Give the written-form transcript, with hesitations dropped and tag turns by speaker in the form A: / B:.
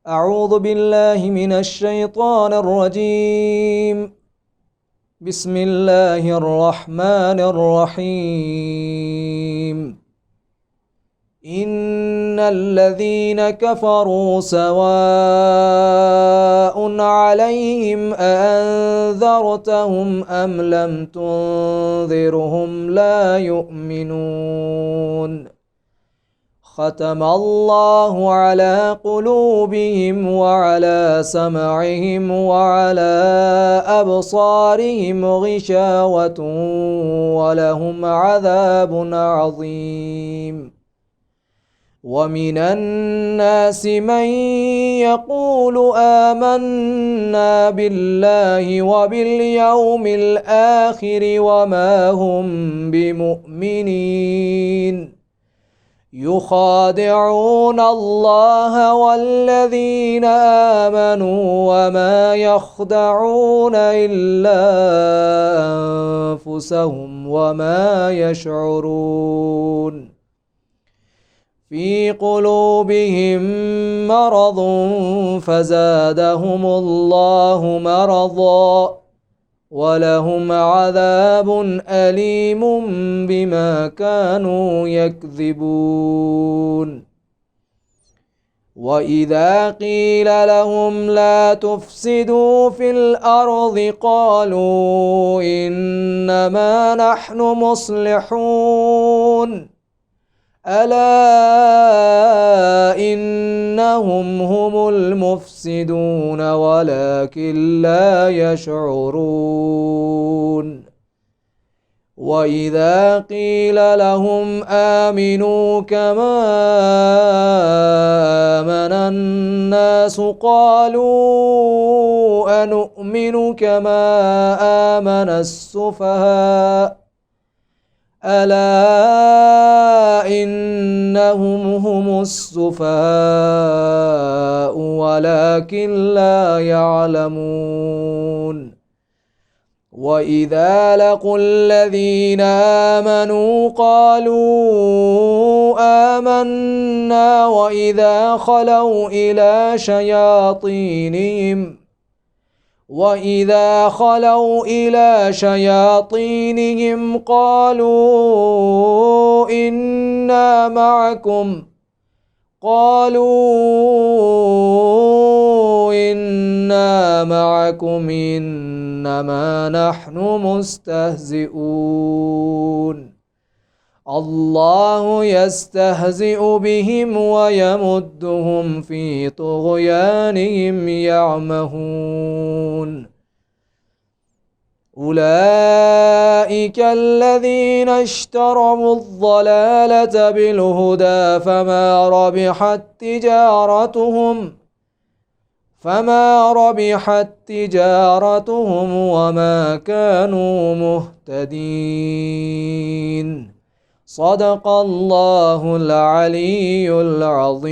A: أعوذ بالله من الشيطان الرجيم. بسم الله الرحمن الرحيم. إن الذين كفروا سواء عليهم أأنذرتهم أم لم تنذرهم لا يؤمنون. ختم الله على قلوبهم وعلى سمعهم وعلى أبصارهم غشاوة ولهم عذاب عظيم. ومن الناس من يقول آمنا بالله وباليوم الآخر وما هم بمؤمنين. يخادعون الله والذين آمنوا وما يخدعون إلا أنفسهم وما يشعرون. في قلوبهم مرض فزادهم الله مرضا ولهم عذاب أليم بما كانوا يكذبون. وإذا قيل لهم لا تفسدوا في الأرض قالوا إنما نحن مصلحون. ألا إنهم هم المفسدون ولكن لا يشعرون. وإذا قيل لهم آمنوا كما آمن الناس قالوا أنؤمن كما آمن السفهاء. ألا إنهم هم السفهاء ولكن لا يعلمون. وإذا لقوا الذين آمنوا قالوا آمنا وإذا خلوا إلى شياطينهم قالوا إنا معكم إنما نحن مستهزئون. الله يستهزئ بهم ويمدهم في طغيانهم يعمهون. أولئك الذين اشتروا الضلالة بالهدى فما ربحت تجارتهم وما كانوا مهتدين. صدق الله العلي العظيم.